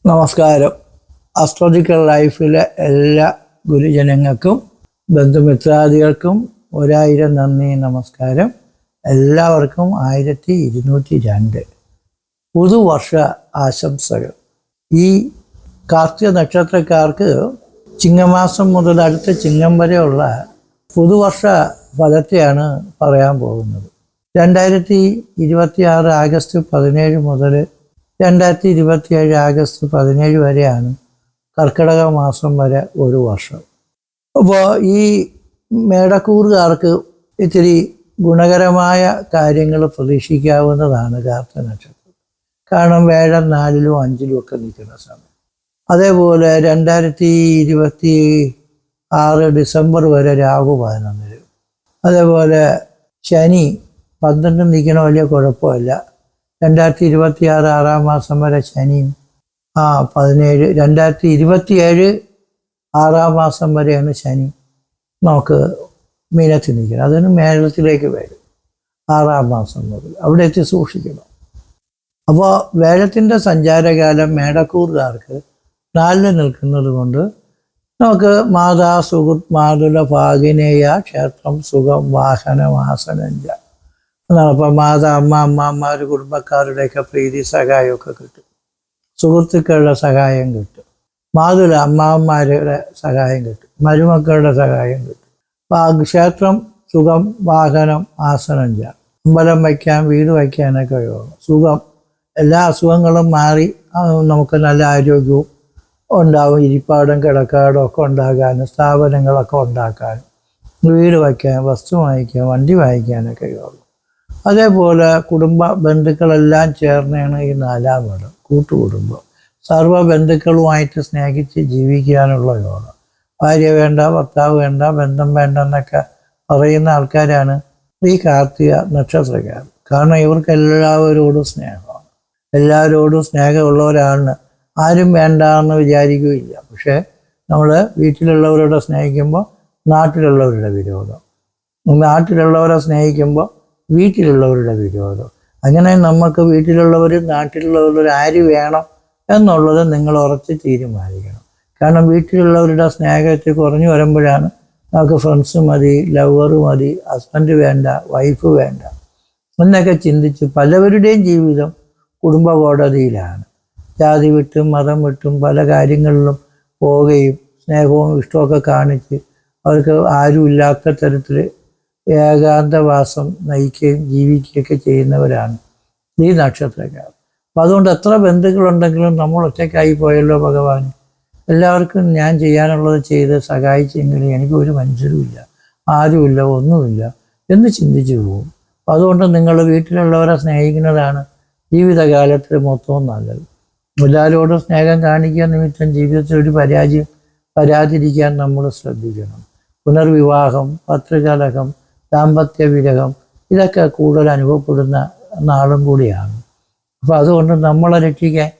നമസ്കാരം. അസ്ട്രോളജിക്കൽ ലൈഫിലെ എല്ലാ ഗുരുജനങ്ങൾക്കും ബന്ധുമിത്രാദികൾക്കും 1000 നന്ദി, നമസ്കാരം. എല്ലാവർക്കും 1202 പുതുവർഷ ആശംസകൾ. ഈ കാർത്തിക നക്ഷത്രക്കാർക്ക് ചിങ്ങമാസം മുതൽ അടുത്ത ചിങ്ങം വരെയുള്ള പുതുവർഷ ഫലത്തെയാണ് പറയാൻ പോകുന്നത്. 2026 ആഗസ്റ്റ് 17 മുതൽ 2027 ആഗസ്റ്റ് 17 വരെയാണ് കർക്കിടക മാസം വരെ ഒരു വർഷം. അപ്പോൾ ഈ മേടക്കൂറുകാർക്ക് ഇത്തിരി ഗുണകരമായ കാര്യങ്ങൾ പ്രതീക്ഷിക്കാവുന്നതാണ് കാർത്തിക നക്ഷത്രം. കാരണം വേഴം 4ലും 5ലും ഒക്കെ നിൽക്കുന്ന സമയം. അതേപോലെ 2026 ഡിസംബർ വരെ രാഹു 11. അതേപോലെ ശനി 12 നിൽക്കണ വലിയ കുഴപ്പമില്ല. 2026 6 മാസം വരെ ശനിയും 17. 2027 6 മാസം വരെയാണ് ശനി നമുക്ക് മീനത്തിൽ നിൽക്കുന്നത്. അതിന് മേഴത്തിലേക്ക് വരും 6 മാസം മുതൽ. അവിടെ എത്തി സൂക്ഷിക്കണം. അപ്പോൾ വേഴത്തിൻ്റെ സഞ്ചാരകാലം മേടക്കൂറുകാർക്ക് 4 നിൽക്കുന്നത് കൊണ്ട് നമുക്ക് മാതാ സുഹൃത് മാതുല ഭാഗിനേയ ക്ഷേത്രം സുഖം വാഹനം ആസനഞ്ച എന്നാണ്. അപ്പം അമ്മമാർ കുടുംബക്കാരുടെയൊക്കെ പ്രീതി സഹായമൊക്കെ കിട്ടും. സുഹൃത്തുക്കളുടെ സഹായം കിട്ടും. മാതുല അമ്മാവന്മാരുടെ സഹായം കിട്ടും. മരുമക്കളുടെ സഹായം കിട്ടും. ക്ഷേത്രം സുഖം വാഹനം ആസനം ചെയ്യാം. അമ്പലം വയ്ക്കാൻ വീട് വയ്ക്കാനൊക്കെ യോഗം. സുഖം, എല്ലാ അസുഖങ്ങളും മാറി നമുക്ക് നല്ല ആരോഗ്യവും ഉണ്ടാവും. ഇരിപ്പാടും കിടക്കാടും ഒക്കെ ഉണ്ടാകാനും സ്ഥാപനങ്ങളൊക്കെ ഉണ്ടാക്കാനും വീട് വയ്ക്കാൻ വസ്തു വാങ്ങിക്കാൻ വണ്ടി വാങ്ങിക്കാനൊക്കെ യോഗം. അതേപോലെ കുടുംബ ബന്ധുക്കളെല്ലാം ചേർന്നാണ് ഈ 4ാം ഇടം, കൂട്ടുകുടുംബം. സർവ്വ ബന്ധുക്കളുമായിട്ട് സ്നേഹിച്ച് ജീവിക്കാനുള്ള യോഗം. ഭാര്യ വേണ്ട, ഭർത്താവ് വേണ്ട, ബന്ധം വേണ്ട എന്നൊക്കെ പറയുന്ന ആൾക്കാരാണ് ഈ കാർത്തിക നക്ഷത്രക്കാർ. കാരണം ഇവർക്ക് എല്ലാവരോടും സ്നേഹമാണ്. എല്ലാവരോടും സ്നേഹമുള്ളവരാണ്. ആരും വേണ്ട എന്ന് വിചാരിക്കുകയില്ല. പക്ഷേ നമ്മൾ വീട്ടിലുള്ളവരോട് സ്നേഹിക്കുമ്പോൾ നാട്ടിലുള്ളവരുടെ വിരോധം, നാട്ടിലുള്ളവരെ സ്നേഹിക്കുമ്പോൾ വീട്ടിലുള്ളവരുടെ വിരോധം. അങ്ങനെ നമുക്ക് വീട്ടിലുള്ളവർ നാട്ടിലുള്ളവർ ആര് വേണം എന്നുള്ളത് നിങ്ങൾ ഉറച്ച് തീരുമാനിക്കണം. കാരണം വീട്ടിലുള്ളവരുടെ സ്നേഹത്തിൽ കുറഞ്ഞു വരുമ്പോഴാണ് നമുക്ക് ഫ്രണ്ട്സ് മതി, ലവർ മതി, ഹസ്ബൻഡ് വേണ്ട, വൈഫ് വേണ്ട എന്നൊക്കെ ചിന്തിച്ച് പലവരുടെയും ജീവിതം കുടുംബ കോടതിയിലാണ്. ജാതി വിട്ടും മതം വിട്ടും പല കാര്യങ്ങളിലും പോവുകയും സ്നേഹവും ഇഷ്ടമൊക്കെ കാണിച്ച് അവർക്ക് ആരുമില്ലാത്ത തരത്തിൽ ഏകാന്തവാസം നയിക്കുകയും ജീവിക്കുകയൊക്കെ ചെയ്യുന്നവരാണ് ഈ നക്ഷത്രക്കാർ. അപ്പം അതുകൊണ്ട് എത്ര ബന്ധുക്കളുണ്ടെങ്കിലും നമ്മൾ ഒറ്റയ്ക്കായി പോയല്ലോ ഭഗവാൻ, എല്ലാവർക്കും ഞാൻ ചെയ്യാനുള്ളത് ചെയ്ത് സഹായിച്ചെങ്കിലും എനിക്ക് ഒരു മനുഷ്യരുമില്ല, ആരുമില്ല, ഒന്നുമില്ല എന്ന് ചിന്തിച്ചു പോകും. അപ്പം അതുകൊണ്ട് നിങ്ങൾ വീട്ടിലുള്ളവരെ സ്നേഹിക്കുന്നതാണ് ജീവിതകാലത്തിൽ മൊത്തവും നല്ലത്. എല്ലാവരോടും സ്നേഹം കാണിക്കുക നിമിത്തം ജീവിതത്തിൽ ഒരു പരാജയം വരാതിരിക്കാൻ നമ്മൾ ശ്രദ്ധിക്കണം. പുനർവിവാഹം, പത്രകലഹം, ദാമ്പത്യ വിരഹം ഇതൊക്കെ കൂടുതൽ അനുഭവപ്പെടുന്ന നാളും കൂടിയാണ്. അപ്പോൾ അതുകൊണ്ട് നമ്മളെ രക്ഷിക്കാൻ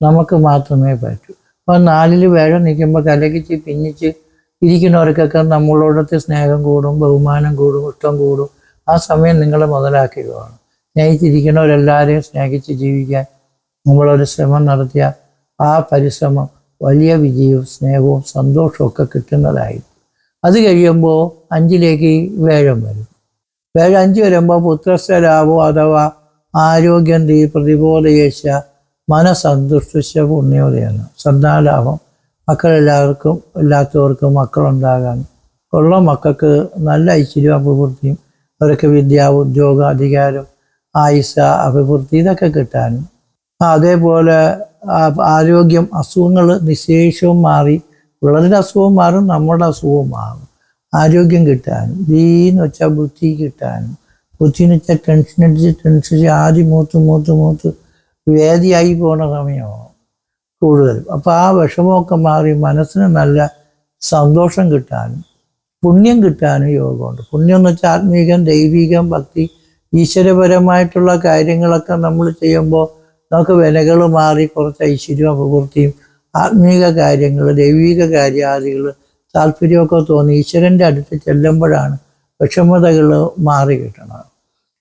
നമുക്ക് മാത്രമേ പറ്റൂ. അപ്പോൾ 4ൽ വേഴം നിൽക്കുമ്പോൾ കലകിച്ച് പിന്നിച്ച് ഇരിക്കുന്നവർക്കൊക്കെ നമ്മളോടൊത്ത് സ്നേഹം കൂടും, ബഹുമാനം കൂടും, ഇഷ്ടം കൂടും. ആ സമയം നിങ്ങൾ മുതലാക്കുകയാണ്. സ്നേഹിച്ചിരിക്കുന്നവരെല്ലാവരെയും സ്നേഹിച്ച് ജീവിക്കാൻ നമ്മളൊരു ശ്രമം നടത്തിയ ആ പരിശ്രമം വലിയ വിജയവും സ്നേഹവും സന്തോഷവും ഒക്കെ കിട്ടുന്നതായിരിക്കും. അത് കഴിയുമ്പോൾ 5ലേക്ക് വേഴം വരും. വേഴം 5 വരുമ്പോൾ പുത്രസ്ഥലാഭോ അഥവാ ആരോഗ്യം പ്രതിബോധയേശ മനസന്തുഷ്ട പുണ്യോദയാണ്. സന്താനലാഭം, മക്കളെല്ലാവർക്കും ഇല്ലാത്തവർക്കും മക്കളുണ്ടാകാൻ, ഉള്ള മക്കൾക്ക് നല്ല ഐശ്വര്യം അഭിവൃദ്ധിയും അവർക്ക് വിദ്യ, ഉദ്യോഗ, അധികാരം, ആയുസ്സ, അഭിവൃദ്ധി ഇതൊക്കെ കിട്ടാനും, അതേപോലെ ആരോഗ്യം, അസുഖങ്ങൾ നിശേഷവും മാറി, ഉള്ളതിൻ്റെ അസുഖവും മാറും, നമ്മുടെ അസുഖവും മാറും. ആരോഗ്യം കിട്ടാനും, എന്ന് വെച്ചാൽ ബുദ്ധി കിട്ടാനും, ബുദ്ധി എന്ന് വെച്ചാൽ ടെൻഷൻ ആദ്യം മൂത്ത് വേദിയായി പോകുന്ന സമയമാണ് കൂടുതലും. അപ്പോൾ ആ വിഷമമൊക്കെ മാറി മനസ്സിന് നല്ല സന്തോഷം കിട്ടാനും പുണ്യം കിട്ടാനും യോഗമുണ്ട്. പുണ്യം എന്ന് വെച്ചാൽ ആത്മീകം, ദൈവികം, ഭക്തി, ഈശ്വരപരമായിട്ടുള്ള കാര്യങ്ങളൊക്കെ നമ്മൾ ചെയ്യുമ്പോൾ നമുക്ക് വിലകൾ മാറി കുറച്ച് ഐശ്വര്യവും അഭിവൃദ്ധിയും ആത്മീക കാര്യങ്ങൾ, ദൈവിക കാര്യാദികൾ താല്പര്യമൊക്കെ തോന്നി ഈശ്വരൻ്റെ അടുത്ത് ചെല്ലുമ്പോഴാണ് വിഷമതകൾ മാറി കിട്ടണം.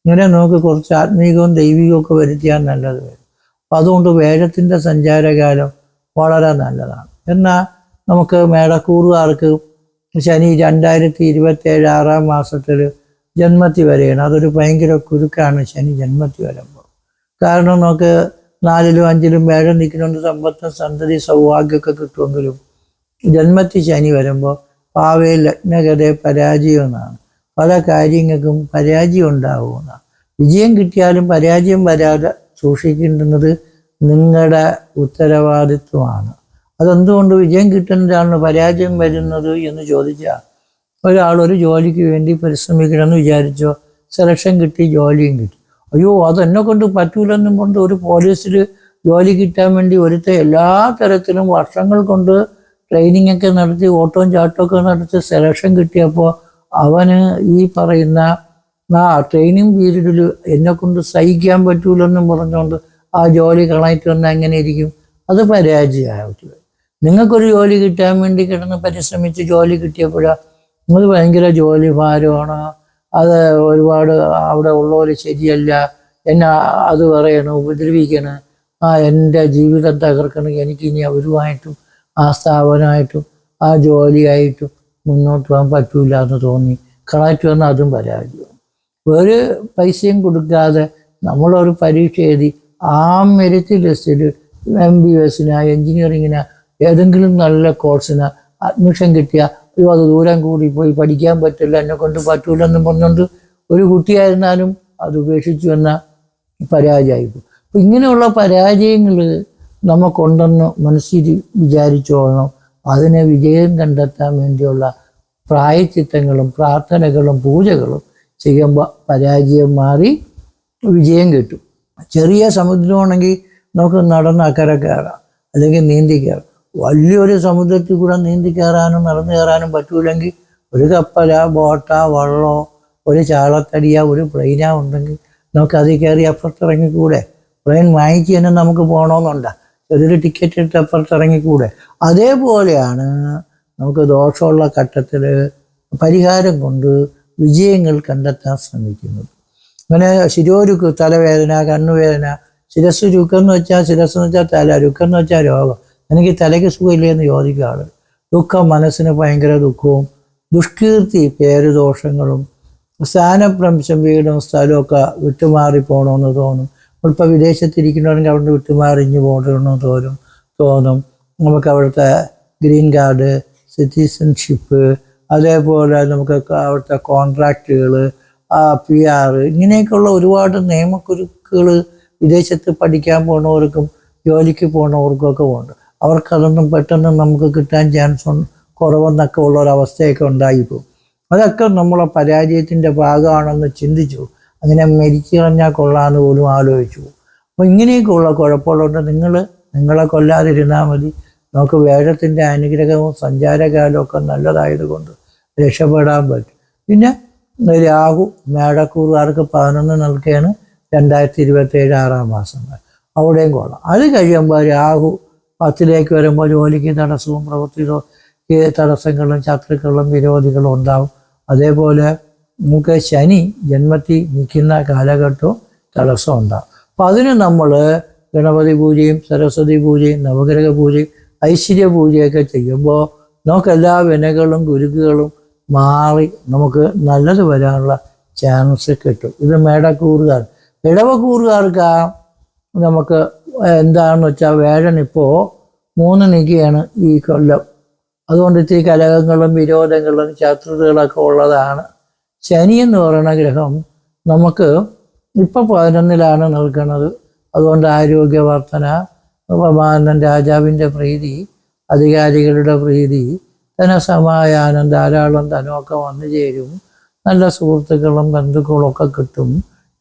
ഇങ്ങനെ നമുക്ക് കുറച്ച് ആത്മീകവും ദൈവികവും ഒക്കെ വരുത്തിയാൽ നല്ലത് വരും. അപ്പം അതുകൊണ്ട് വേഴത്തിൻ്റെ സഞ്ചാരകാലം വളരെ നല്ലതാണ്. എന്നാൽ നമുക്ക് മേടക്കൂറുകാർക്ക് ശനി 2027 6 മാസത്തിൽ ജന്മത്തി വരെയാണ്. അതൊരു ഭയങ്കര കുരുക്കാണ് ശനി ജന്മത്തി വരുമ്പോൾ. കാരണം നമുക്ക് 4ലും 5ലും മേടം നിൽക്കുന്നുണ്ട്, സമ്പത്തും സന്തതി സൗഭാഗ്യമൊക്കെ കിട്ടുമെങ്കിലും ജന്മത്തി ശനി വരുമ്പോൾ പാവയിൽ ലഗ്നഗതയെ പരാജയം എന്നാണ്. പല കാര്യങ്ങൾക്കും പരാജയം ഉണ്ടാവുമെന്നാണ്. വിജയം കിട്ടിയാലും പരാജയം വരാതെ സൂക്ഷിക്കേണ്ടുന്നത് നിങ്ങളുടെ ഉത്തരവാദിത്വമാണ്. അതെന്തുകൊണ്ട് വിജയം കിട്ടുന്നതാണ് പരാജയം വരുന്നത് എന്ന് ചോദിച്ചാൽ, ഒരാളൊരു ജോലിക്ക് വേണ്ടി പരിശ്രമിക്കണമെന്ന് വിചാരിച്ചോ, സെലക്ഷൻ കിട്ടി, ജോലിയും കിട്ടി. അയ്യോ അതെന്നെ കൊണ്ട് പറ്റൂലെന്നും കൊണ്ട് ഒരു പോലീസിൽ ജോലി കിട്ടാൻ വേണ്ടി ഒരുത്ത എല്ലാ തരത്തിലും വർഷങ്ങൾ കൊണ്ട് ട്രെയിനിങ് ഒക്കെ നടത്തി ഓട്ടവും ചാട്ടമൊക്കെ നടത്തി സെലക്ഷൻ കിട്ടിയപ്പോൾ അവന് ഈ പറയുന്ന ട്രെയിനിങ് പീരീഡിൽ എന്നെ കൊണ്ട് സഹിക്കാൻ പറ്റൂലെന്നും പറഞ്ഞുകൊണ്ട് ആ ജോലി കളയിട്ട് വന്നാൽ എങ്ങനെ ഇരിക്കും? അത് പരാജയമായിട്ട്. നിങ്ങൾക്കൊരു ജോലി കിട്ടാൻ വേണ്ടി കിടന്ന് പരിശ്രമിച്ച് ജോലി കിട്ടിയപ്പോഴാണ് അത് ഭയങ്കര ജോലി ഭാരമാണ്, അത് ഒരുപാട് അവിടെ ഉള്ളവർ ശരിയല്ല, എന്നെ അത് പറയണം, ഉപദ്രവിക്കണം, എൻ്റെ ജീവിതം തകർക്കണമെങ്കിൽ എനിക്കിനി അവരുമായിട്ടും ആ സ്ഥാപനമായിട്ടും ആ ജോലിയായിട്ടും മുന്നോട്ട് പോകാൻ പറ്റൂല എന്ന് തോന്നി കളക്റ്റ് വന്നാൽ അതും പരാജയം. ഒരു പൈസയും കൊടുക്കാതെ നമ്മളൊരു പരീക്ഷ എഴുതി ആ മെറിറ്റ് ലിസ്റ്റിൽ MBBSന് എൻജിനീയറിങ്ങിന് ഏതെങ്കിലും നല്ല കോഴ്സിന് അഡ്മിഷൻ കിട്ടിയാൽ അയ്യോ അത് ദൂരം കൂടി പോയി പഠിക്കാൻ പറ്റില്ല, എന്നെ കൊണ്ട് പറ്റൂലെന്നും പറഞ്ഞുകൊണ്ട് ഒരു കുട്ടിയായിരുന്നാലും അത് ഉപേക്ഷിച്ചു എന്ന പരാജയമായിപ്പോൾ. അപ്പം ഇങ്ങനെയുള്ള പരാജയങ്ങൾ നമുക്കുണ്ടെന്ന് മനസ്സിൽ വിചാരിച്ചോളണം. അതിനെ വിജയം കണ്ടെത്താൻ വേണ്ടിയുള്ള പ്രായച്ചിത്തങ്ങളും പ്രാർത്ഥനകളും പൂജകളും ചെയ്യുമ്പോൾ പരാജയം മാറി വിജയം കിട്ടും. ചെറിയ സമുദ്രമാണെങ്കിൽ നമുക്ക് നടന്ന് അക്കരെ കയറാം, അല്ലെങ്കിൽ നീന്തി കയറാം. വലിയൊരു സമുദ്രത്തിൽ കൂടെ നീന്തി കയറാനും നടന്നു കയറാനും പറ്റൂലെങ്കിൽ ഒരു കപ്പല, ബോട്ടാ, വള്ളമോ, ഒരു ചാളത്തടിയ, ഒരു പ്ലെയിനാ ഉണ്ടെങ്കിൽ നമുക്ക് അതിൽ കയറി അപ്പുറത്തിറങ്ങിക്കൂടെ? പ്ലെയിൻ വാങ്ങിച്ച് തന്നെ നമുക്ക് പോകണമെന്നുണ്ടോ? ചെറിയൊരു ടിക്കറ്റ് ഇട്ട് അപ്പുറത്തിറങ്ങിക്കൂടെ? അതേപോലെയാണ് നമുക്ക് ദോഷമുള്ള ഘട്ടത്തിൽ പരിഹാരം കൊണ്ട് വിജയങ്ങൾ കണ്ടെത്താൻ ശ്രമിക്കുന്നത്. അങ്ങനെ ശിരോരുക്ക്, തലവേദന, കണ്ണുവേദന, ശിരസ് രുക്കെന്ന് വെച്ചാൽ ശിരസ് എന്ന് വെച്ചാൽ തല, രുക്കെന്ന് വെച്ചാൽ രോഗം. എനിക്ക് തലയ്ക്ക് സുഖമില്ലേ എന്ന് ചോദിക്കുക ആൾ. ദുഃഖം, മനസ്സിന് ഭയങ്കര ദുഃഖവും, ദുഷ്കീർത്തി, പേരുദോഷങ്ങളും, സ്ഥാനഭ്രംശം, വീടും സ്ഥലമൊക്കെ വിട്ടുമാറി പോകണമെന്ന് തോന്നും. ഇപ്പോൾ വിദേശത്തിരിക്കണമെങ്കിൽ അവിടെ വിട്ടുമാറിഞ്ഞ് പോകണമെന്ന് തോന്നും. നമുക്ക് അവിടുത്തെ ഗ്രീൻ കാർഡ്, സിറ്റിസൺഷിപ്പ്, അതേപോലെ നമുക്ക് അവിടുത്തെ കോൺട്രാക്റ്റുകൾ, PR, ഇങ്ങനെയൊക്കെയുള്ള ഒരുപാട് നിയമക്കുരുക്കുകൾ വിദേശത്ത് പഠിക്കാൻ പോകുന്നവർക്കും ജോലിക്ക് പോകുന്നവർക്കൊക്കെ ഉണ്ട്. അവർക്കതൊന്നും പെട്ടെന്ന് നമുക്ക് കിട്ടാൻ ചാൻസ് കുറവെന്നൊക്കെ ഉള്ളൊരവസ്ഥയൊക്കെ ഉണ്ടായിപ്പോകും. അതൊക്കെ നമ്മളെ പരാജയത്തിൻ്റെ ഭാഗമാണെന്ന് ചിന്തിച്ചു. അങ്ങനെ മരിച്ചു കളഞ്ഞാൽ കൊള്ളാമെന്ന് പോലും ആലോചിച്ചു. അപ്പോൾ ഇങ്ങനെയൊക്കെയുള്ള കുഴപ്പമുള്ളതുകൊണ്ട് നിങ്ങളെ കൊല്ലാതിരുന്നാൽ മതി. നമുക്ക് വേഴത്തിൻ്റെ അനുഗ്രഹവും സഞ്ചാരകാലവും ഒക്കെ നല്ലതായതുകൊണ്ട് രക്ഷപ്പെടാൻ പറ്റും. പിന്നെ രാഹു മേടക്കൂറുകാർക്ക് 11 നിൽക്കുകയാണ് 2027 6 മാസം. അവിടെയും കൊള്ളാം. അത് കഴിയുമ്പോൾ രാഹു 10ലേക്ക് വരുമ്പോൾ ജോലിക്ക് തടസ്സവും പ്രവൃത്തി തടസ്സങ്ങളും ശത്രുക്കളും വിരോധികളും ഉണ്ടാവും. അതേപോലെ നമുക്ക് ശനി ജന്മത്തിൽ നിൽക്കുന്ന കാലഘട്ടവും തടസ്സം ഉണ്ടാവും. അപ്പം അതിന് നമ്മൾ ഗണപതി പൂജയും സരസ്വതി പൂജയും നവഗ്രഹ പൂജയും ഐശ്വര്യ പൂജയൊക്കെ ചെയ്യുമ്പോൾ നമുക്ക് എല്ലാ വിനകളും ഗുരുക്കുകളും മാറി നമുക്ക് നല്ലത് വരാനുള്ള ചാൻസ് കിട്ടും. ഇത് മേടക്കൂറുകാർ. ഇടവക്കൂറുകാർക്ക് നമുക്ക് എന്താണെന്ന് വെച്ചാൽ വേഴനിപ്പോൾ 3 നിൽക്കുകയാണ് ഈ കൊല്ലം. അതുകൊണ്ട് ഇത്തിരി കലഹങ്ങളും വിരോധങ്ങളും ശത്രുതകളൊക്കെ ഉള്ളതാണ്. ശനി എന്ന് പറയുന്ന ഗ്രഹം നമുക്ക് ഇപ്പം 11ലാണ് നിൽക്കുന്നത്. അതുകൊണ്ട് ആരോഗ്യവർദ്ധന, രാജാവിൻ്റെ പ്രീതി, അധികാരികളുടെ പ്രീതി, ധനസമാധാനം, ധാരാളം ധനമൊക്കെ വന്നു ചേരും. നല്ല സുഹൃത്തുക്കളും ബന്ധുക്കളും ഒക്കെ കിട്ടും.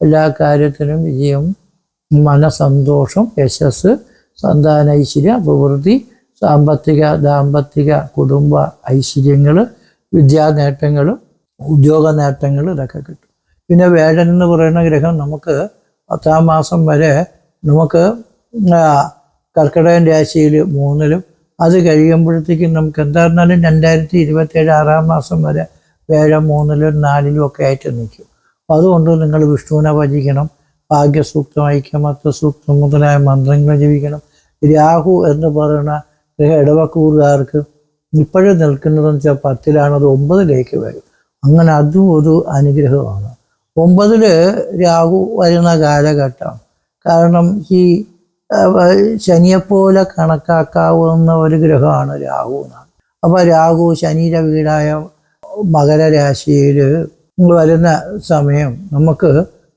എല്ലാ കാര്യത്തിനും വിജയം, മനസന്തോഷം, യശസ്, സന്താന ഐശ്വര്യ, പ്രവൃത്തി, സാമ്പത്തിക, ദാമ്പത്തിക, കുടുംബ ഐശ്വര്യങ്ങൾ, വിദ്യാ നേട്ടങ്ങൾ, ഉദ്യോഗ നേട്ടങ്ങൾ ഇതൊക്കെ കിട്ടും. പിന്നെ വേഴൻ എന്ന് പറയുന്ന ഗ്രഹം നമുക്ക് 10 മാസം വരെ നമുക്ക് കർക്കിടകൻ രാശിയിൽ 3ലും, അത് കഴിയുമ്പോഴത്തേക്കും നമുക്ക് എന്തായിരുന്നാലും 2027 6 മാസം വരെ വേഴം 3ലും 4ലും ഒക്കെ ആയിട്ട് നിൽക്കും. അപ്പോൾ അതുകൊണ്ട് നിങ്ങൾ വിഷ്ണുവിനെ ഭജിക്കണം, ഭാഗ്യസൂക്തം, ഐക്യമത്വ സൂക്തം മുതലായ മന്ത്രങ്ങൾ ജപിക്കണം. രാഹു എന്ന് പറയുന്ന ഇടവക്കൂറുകാർക്ക് ഇപ്പോഴും നിൽക്കുന്നതെന്ന് വെച്ചാൽ 10-ലാണ്, അത് 9-ലേക്ക് വരും. അങ്ങനെ അതും ഒരു അനുഗ്രഹമാണ്. 9 രാഹു വരുന്ന കാലഘട്ടം. കാരണം ഈ ശനിയെപ്പോലെ കണക്കാക്കാവുന്ന ഒരു ഗ്രഹമാണ് രാഹു എന്നാണ്. അപ്പോൾ രാഹു ശനിയുടെ വീടായ മകരരാശിയിൽ വരുന്ന സമയം നമുക്ക്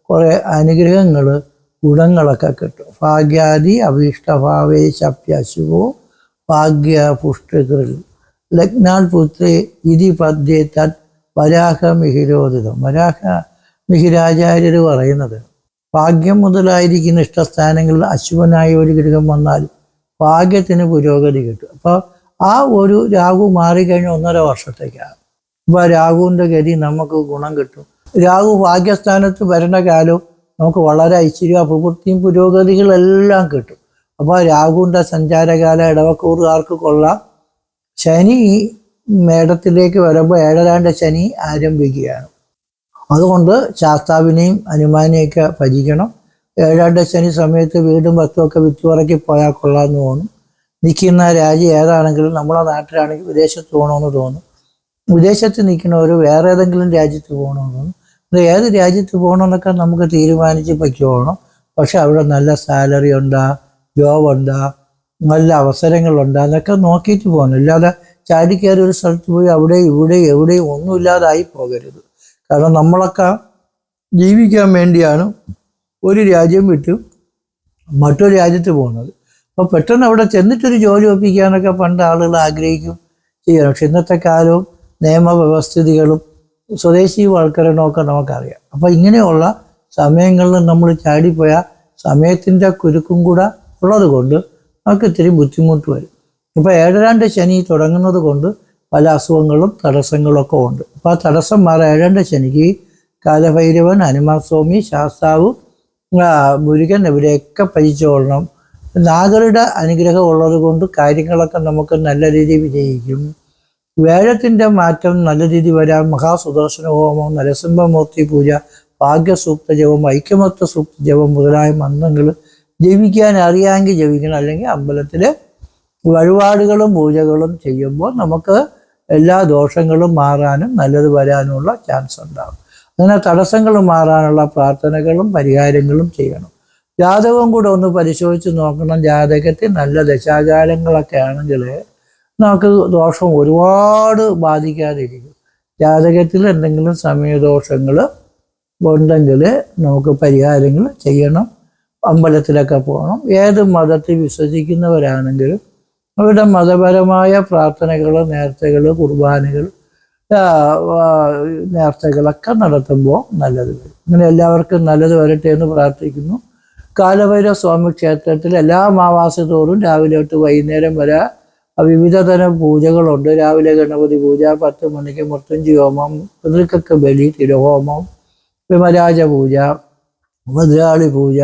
കുറേ അനുഗ്രഹങ്ങൾ, ഗുണങ്ങളൊക്കെ കിട്ടും. ഭാഗ്യാദി അഭീഷ്ടഭാവേശപ്യശുവോ ഭാഗ്യ പുഷ്ടികൃൽ ലഗ്നാൽ പുത്രി ഇതി പദ്യേ തത് വരാഹമിഹിരോദിതം. വരാഹമിഹിരാചാര്യർ പറയുന്നത്, ഭാഗ്യം മുതലായിരിക്കുന്ന ഇഷ്ടസ്ഥാനങ്ങളിൽ അശുഭനായ ഒരു ഗ്രഹം വന്നാൽ ഭാഗ്യത്തിന് പുരോഗതി കിട്ടും. അപ്പോൾ ആ ഒരു രാഹു മാറിക്കഴിഞ്ഞ 1.5 വർഷത്തേക്കാണ്. അപ്പോൾ രാഹുവിൻ്റെ ഗതി നമുക്ക് ഗുണം കിട്ടും. രാഹു ഭാഗ്യസ്ഥാനത്ത് വരുന്ന കാലവും നമുക്ക് വളരെ ഐശ്വര്യം, അഭിവൃദ്ധിയും പുരോഗതികളെല്ലാം കിട്ടും. അപ്പോൾ രാഹുവിൻ്റെ സഞ്ചാരകാല ഇടവക്കൂറുകാർക്ക് കൊള്ളാം. ശനി മേടത്തിലേക്ക് വരുമ്പോൾ 7-ാണ്ട് ശനി ആരംഭിക്കുകയാണ്. അതുകൊണ്ട് ശാസ്താവിനെയും ഹനുമാനെയൊക്കെ ഭജിക്കണം. 7-ാണ്ട് ശനി സമയത്ത് വീടും വസ്തുവൊക്കെ വിറ്റുപറക്കി പോയാൽ കൊള്ളാമെന്ന് തോന്നും. നിൽക്കുന്ന രാജ്യം ഏതാണെങ്കിലും, നമ്മളെ നാട്ടിലാണെങ്കിൽ വിദേശത്ത് പോകണമെന്ന് തോന്നും. വിദേശത്ത് നിൽക്കുന്നവർ വേറെ ഏതെങ്കിലും രാജ്യത്ത് പോകണമെന്ന് തോന്നും. അത് ഏത് രാജ്യത്ത് പോകണമെന്നൊക്കെ നമുക്ക് തീരുമാനിച്ച് പൊയ്ക്കോളണം. പക്ഷെ അവിടെ നല്ല സാലറി ഉണ്ടാ, ജോബുണ്ടാ, നല്ല അവസരങ്ങളുണ്ടാ എന്നൊക്കെ നോക്കിയിട്ട് പോകണം. ഇല്ലാതെ ചാടിക്കയറി ഒരു സ്ഥലത്ത് പോയി അവിടെ ഇവിടെ എവിടെയും ഒന്നുമില്ലാതായി പോകരുത്. കാരണം നമ്മളൊക്കെ ജീവിക്കാൻ വേണ്ടിയാണ് ഒരു രാജ്യം വിട്ട് മറ്റൊരു രാജ്യത്ത് പോകുന്നത്. അപ്പോൾ പെട്ടെന്ന് അവിടെ ചെന്നിട്ടൊരു ജോലി ഒപ്പിക്കാനൊക്കെ പണ്ട് ആളുകൾ ആഗ്രഹിക്കും, ചെയ്യണം. പക്ഷെ ഇന്നത്തെ കാലവും നിയമവ്യവസ്ഥിതികളും സ്വദേശീവൽക്കരണമൊക്കെ നമുക്കറിയാം. അപ്പോൾ ഇങ്ങനെയുള്ള സമയങ്ങളിൽ നമ്മൾ ചാടിപ്പോയാൽ സമയത്തിൻ്റെ കുരുക്കും കൂടെ ഉള്ളത് കൊണ്ട് നമുക്ക് ഇത്തിരി ബുദ്ധിമുട്ട് വരും. ഇപ്പോൾ 7-ാണ്ട് ശനി തുടങ്ങുന്നത് കൊണ്ട് പല അസുഖങ്ങളും തടസ്സങ്ങളൊക്കെ ഉണ്ട്. അപ്പോൾ ആ തടസ്സം മാറാൻ 7-ാണ്ട് ശനിക്ക് കാലഭൈരവൻ, ഹനുമാൻ സ്വാമി, ശാസ്താവ്, മുരുകൻ ഇവരെയൊക്കെ ഭജിച്ചുകൊള്ളണം. നാഗരുടെ അനുഗ്രഹം ഉള്ളത് കൊണ്ട് കാര്യങ്ങളൊക്കെ നമുക്ക് നല്ല രീതിയിൽ വിജയിക്കും. വേഴത്തിൻ്റെ മാറ്റം നല്ല രീതി വരാൻ മഹാസുദർശന ഹോമം, നരസിംഹമൂർത്തി പൂജ, ഭാഗ്യസൂക്ത ജപം, ഐക്യമത്വ സൂക്ത ജപം മുതലായ മന്ത്രങ്ങൾ ജപിക്കാൻ അറിയാമെങ്കിൽ ജപിക്കണം. അല്ലെങ്കിൽ അമ്പലത്തിൽ വഴിപാടുകളും പൂജകളും ചെയ്യുമ്പോൾ നമുക്ക് എല്ലാ ദോഷങ്ങളും മാറാനും നല്ലത് വരാനുമുള്ള ചാൻസ് ഉണ്ടാകും. അങ്ങനെ തടസ്സങ്ങൾ മാറാനുള്ള പ്രാർത്ഥനകളും പരിഹാരങ്ങളും ചെയ്യണം. ജാതകം കൂടെ ഒന്ന് പരിശോധിച്ച് നോക്കണം. ജാതകത്തിൽ നല്ല ദശാകാലങ്ങളൊക്കെ ആണെങ്കിൽ നമുക്ക് ദോഷം ഒരുപാട് ബാധിക്കാതിരിക്കും. ജാതകത്തിൽ എന്തെങ്കിലും സമയദോഷങ്ങൾ ഉണ്ടെങ്കിൽ നമുക്ക് പരിഹാരങ്ങൾ ചെയ്യണം. അമ്പലത്തിലൊക്കെ പോകണം. ഏത് മതത്തിൽ വിശ്വസിക്കുന്നവരാണെങ്കിലും അവരുടെ മതപരമായ പ്രാർത്ഥനകൾ, നേർച്ചകൾ, കുർബാനകൾ, നേർച്ചകളൊക്കെ നടത്തുമ്പോൾ നല്ലത് വരും. അങ്ങനെ എല്ലാവർക്കും നല്ലത് വരട്ടെ എന്ന് പ്രാർത്ഥിക്കുന്നു. കാലഭൈരവ സ്വാമി ക്ഷേത്രത്തിൽ എല്ലാ അമാവാസി തോറും രാവിലെ തൊട്ട് വൈകുന്നേരം വരെ വിവിധ തരം പൂജകളുണ്ട്. രാവിലെ ഗണപതി പൂജ, 10 മണിക്ക് മൃത്യുഞ്ജയ ഹോമം, പിതൃക്കൾക്ക് ബലി, തിരുഹോമം, വിമരാജ പൂജ, ഭദ്രാളി പൂജ,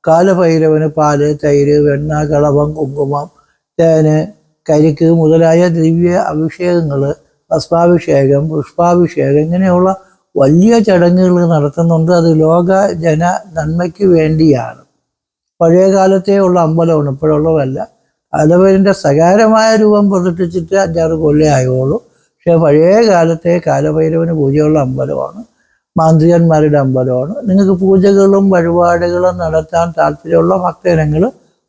കാലഭൈരവന് പാല്, തൈര്, വെണ്ണ, കളഭം, കുങ്കുമം, തേന്, കരിക്ക് മുതലായ ദിവ്യ അഭിഷേകങ്ങൾ, ഭസ്മാഭിഷേകം, പുഷ്പാഭിഷേകം, ഇങ്ങനെയുള്ള വലിയ ചടങ്ങുകൾ നടത്തുന്നുണ്ട്. അത് ലോക ജന നന്മയ്ക്ക് വേണ്ടിയാണ്. പഴയ കാലത്തേ ഉള്ള അമ്പലമാണ്, ഇപ്പോഴുള്ളതല്ല. കാലഭൈരവൻ്റെ സകാരമായ രൂപം പ്രതിഷ്ഠിച്ചിട്ട് 5-6 കൊല്ലം ആയോളൂ. പക്ഷേ പഴയ കാലത്തെ കാലഭൈരവന് പൂജയുള്ള അമ്പലമാണ്, മാന്ത്രികന്മാരുടെ അമ്പലമാണ്. നിങ്ങൾക്ക് പൂജകളും വഴിപാടുകളും നടത്താൻ താല്പര്യമുള്ള ഭക്തജനങ്ങൾ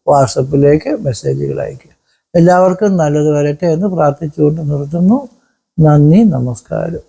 വാട്സപ്പിലേക്ക് മെസ്സേജുകൾ അയക്കുക. എല്ലാവർക്കും നല്ലത് വരട്ടെ എന്ന് പ്രാർത്ഥിച്ചുകൊണ്ട് നിർത്തുന്നു. നന്ദി, നമസ്കാരം.